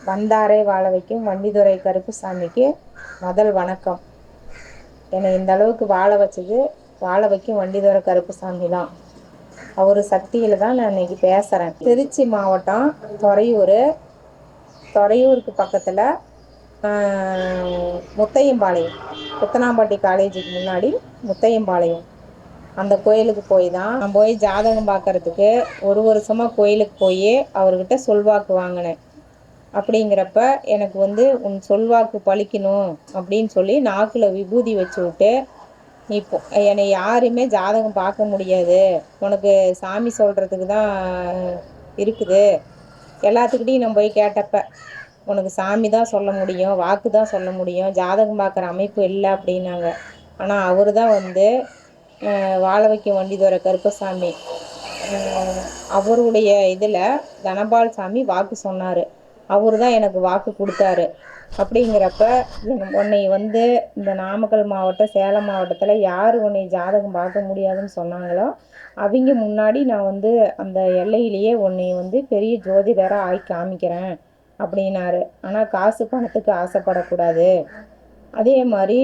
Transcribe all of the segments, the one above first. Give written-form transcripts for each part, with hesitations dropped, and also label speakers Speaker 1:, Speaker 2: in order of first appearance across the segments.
Speaker 1: வந்தாரை வாழ வைக்கும் வண்டித்துறை கருப்புசாமிக்கு முதல் வணக்கம். என்னை இந்த அளவுக்கு வாழ வைக்கும் வண்டித்துறை கருப்புசாமி தான். அவர் சக்தியில் தான் நான் இன்னைக்கு பேசுகிறேன். திருச்சி மாவட்டம் துறையூருக்கு பக்கத்தில் முத்தையம்பாளையம், புத்தனாம்பட்டி காலேஜுக்கு முன்னாடி முத்தையம்பாளையம், அந்த கோயிலுக்கு நான் போய் ஜாதகம் பார்க்கறதுக்கு ஒரு வருஷமாக கோயிலுக்கு போய் அவர்கிட்ட சொல்வாக்கு வாங்கினேன். அப்படிங்கிறப்ப எனக்கு உன் சொல்வாக்கு பழிக்கணும் அப்படின்னு சொல்லி நாக்கில் விபூதி வச்சு விட்டு, இப்போ என்னை யாருமே ஜாதகம் பார்க்க முடியாது, உனக்கு சாமி சொல்கிறதுக்கு தான் இருக்குது, எல்லாத்துக்கிட்டையும் நான் போய் கேட்டப்ப உனக்கு சாமி தான் சொல்ல முடியும், வாக்கு தான் சொல்ல முடியும், ஜாதகம் பார்க்குற அமைப்பு இல்லை அப்படின்னாங்க. ஆனால் அவர் தான் வாழ வைக்கும் வண்டித்துறை கருப்பசாமி, அவருடைய இதில் தனபால் சாமி வாக்கு சொன்னார். அவர் தான் எனக்கு வாக்கு கொடுத்தாரு. அப்படிங்கிறப்ப உன்னை இந்த நாமக்கல் மாவட்டம், சேலம் மாவட்டத்தில் யார் உன்னை ஜாதகம் பார்க்க முடியாதுன்னு சொன்னாங்களோ அவங்க முன்னாடி நான் அந்த எல்லையிலேயே உன்னை பெரிய ஜோதிடராக ஆக்கி காமிக்கிறேன் அப்படின்னாரு. ஆனால் காசு பணத்துக்கு ஆசைப்படக்கூடாது, அதே மாதிரி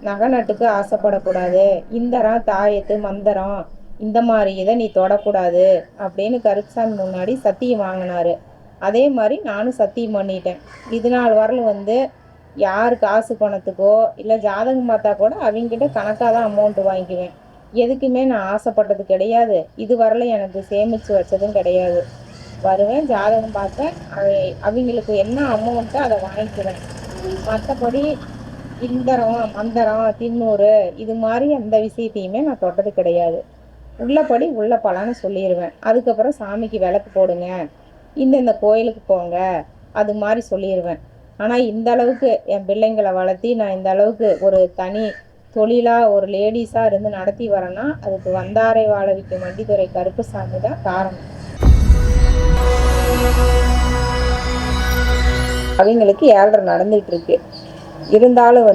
Speaker 1: நகை நட்டுக்கு ஆசைப்படக்கூடாது, இந்தரம் தாயத்து மந்திரம் இந்த மாதிரி இதை நீ தொடக்கூடாது அப்படின்னு கருப்புசாமி முன்னாடி சத்தியம் வாங்கினாரு. அதே மாதிரி நானும் சத்தியம் பண்ணிட்டேன். இது நாள் வரல யார் காசு பணத்துக்கோ இல்லை ஜாதகம் பார்த்தா கூட அவங்ககிட்ட கணக்காக தான் அமௌண்ட் வாங்கிக்குவேன். எதுக்குமே நான் ஆசைப்பட்டது கிடையாது. இது வரல எனக்கு சேமித்து வச்சதும் கிடையாது. வருவேன், ஜாதகம் பார்த்தேன், அவங்களுக்கு என்ன அமௌண்ட்டோ அதை வாங்கிக்குவேன். மற்றபடி இந்தரம் மந்திரம் தின்னூறு இது மாதிரி எந்த விஷயத்தையுமே நான் தொட்டது கிடையாது. உள்ளபடி உள்ள பலன்னு சொல்லிடுவேன். அதுக்கப்புறம் சாமிக்கு விளக்கு போடுங்க, இந்த கோயிலுக்கு போங்க, அது மாதிரி சொல்லிடுவேன். ஆனால் இந்த அளவுக்கு என் பிள்ளைங்களை வளர்த்தி நான் இந்த அளவுக்கு ஒரு தனி தொழிலாக ஒரு லேடிஸாக இருந்து நடத்தி வரேன்னா அதுக்கு வந்தாரை வாழ வைக்கும் வண்டித்துறை கருப்புசாமி தான் காரணம். அவங்களுக்கு 7.5 நடந்துகிட்டு இருக்கு. இருந்தாலும்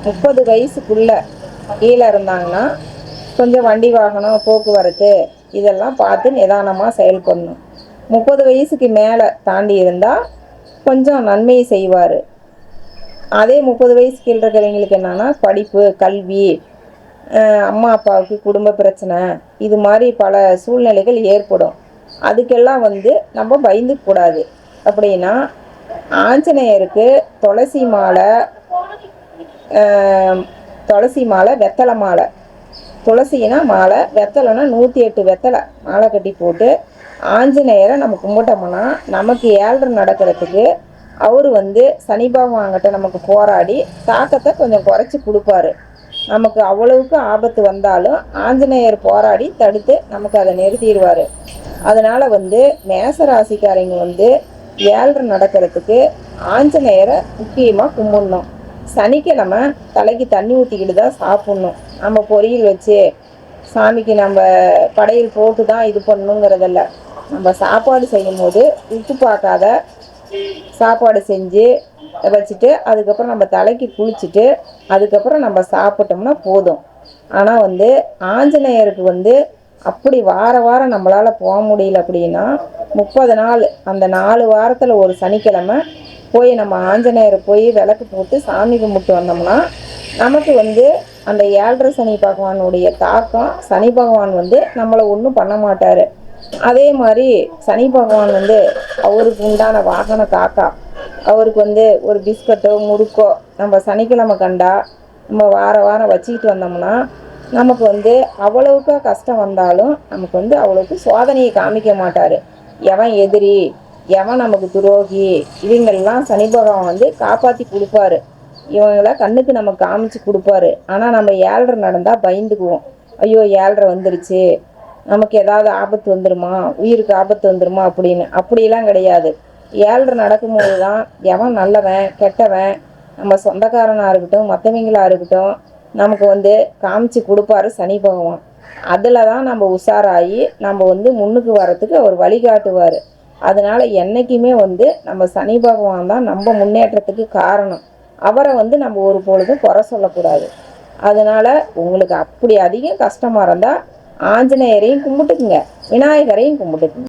Speaker 1: 30 வயசுக்குள்ள கீழே இருந்தாங்கன்னா கொஞ்சம் வண்டி வாகனம் போக்குவரத்து இதெல்லாம் பார்த்து நிதானமாக செயல்படணும். 30 வயசுக்கு மேலே தாண்டி இருந்தால் கொஞ்சம் நன்மையை செய்வார். அதே 30 வயசுக்கு இருக்கிறவங்களுக்கு என்னன்னா படிப்பு, கல்வி, அம்மா அப்பாவுக்கு குடும்ப பிரச்சனை, இது மாதிரி பல சூழ்நிலைகள் ஏற்படும். அதுக்கெல்லாம் நம்ம பயந்துக்கூடாது. அப்படின்னா ஆஞ்சநேயருக்கு துளசி மாலை, வெத்தலை மாலை, துளசினா மாலை, வெத்தலைனா 108 வெத்தலை மாலை கட்டி போட்டு ஆஞ்சநேயரை நம்ம கும்பிட்டோம்னா நமக்கு 7.5 நடக்கிறதுக்கு அவர் சனி பகவான்கிட்ட நமக்கு போராடி தாக்கத்தை கொஞ்சம் குறைச்சி கொடுப்பாரு. நமக்கு அவ்வளவுக்கு ஆபத்து வந்தாலும் ஆஞ்சநேயர் போராடி தடுத்து நமக்கு அதை நிறுத்திடுவார். அதனால் மேசராசிக்காரங்க 7.5 நடக்கிறதுக்கு ஆஞ்சநேயரை முக்கியமாக கும்பிடணும். சனிக்கிழமை தலைக்கு தண்ணி ஊற்றிக்கிட்டு தான் சாப்பிட்ணும். நம்ம பொரியல் வச்சு சாமிக்கு நம்ம படையல் போட்டு தான் இது பண்ணணுங்கிறதில்ல. நம்ம சாப்பாடு செய்யும் போது உப்பு பார்க்காத சாப்பாடு செஞ்சு வச்சுட்டு அதுக்கப்புறம் நம்ம தலைக்கு குளிச்சுட்டு அதுக்கப்புறம் நம்ம சாப்பிட்டோம்னா போதும். ஆனால் ஆஞ்சநேயருக்கு அப்படி வாரம் நம்மளால் போக முடியல அப்படின்னா 30 நாள், அந்த 4 வாரத்தில் ஒரு சனிக்கிழமை போய் நம்ம ஆஞ்சநேயரை போய் விளக்கு போட்டு சாமி கும்பிட்டு வந்தோம்னா நமக்கு அந்த 7.5 சனி பகவானுடைய தாக்கம், சனி பகவான் நம்மளை ஒன்றும் பண்ண மாட்டார். அதே மாதிரி சனி பகவான் அவருக்கு உண்டான வாகன காக்கா, அவருக்கு ஒரு பிஸ்கட்டோ முறுக்கோ நம்ம சனிக்கிழமை கண்டா நம்ம வாரம் வச்சுக்கிட்டு வந்தோம்னா நமக்கு அவ்வளவுக்கு கஷ்டம் வந்தாலும் நமக்கு அவ்வளவுக்கு சோதனையை காமிக்க மாட்டார். எவன் எதிரி, எவன் நமக்கு துரோகி, இவங்கெல்லாம் சனி பகவான் காப்பாற்றி கொடுப்பாரு. இவங்கள கண்ணுக்கு நம்ம காமிச்சு கொடுப்பாரு. ஆனால் நம்ம 7.5 நடந்தால் பயந்துக்குவோம். ஐயோ 7.5 வந்துருச்சு, நமக்கு ஏதாவது ஆபத்து வந்துடுமா, உயிருக்கு ஆபத்து வந்துடுமா அப்படின்னு. அப்படிலாம் கிடையாது. 7.5 நடக்கும்போது தான் எவன் நல்லவன் கெட்டவன், நம்ம சொந்தக்காரனாக இருக்கட்டும் மற்றவங்களாக இருக்கட்டும், நமக்கு காமிச்சு கொடுப்பாரு சனி பகவான். அதில் தான் நம்ம உஷாராகி நம்ம முன்னுக்கு வரத்துக்கு அவர் வழிகாட்டுவார். அதனால் என்றைக்குமே நம்ம சனி பகவான் தான் நம்ம முன்னேற்றத்துக்கு காரணம். அவரை நம்ம ஒரு பொழுதும் குறை சொல்லக்கூடாது. அதனால் உங்களுக்கு அப்படி அதிகம் கஷ்டமாக இருந்தால் ஆஞ்சநேயரையும் கும்பிட்டுக்குங்க, விநாயகரையும் கும்பிட்டுக்குங்க.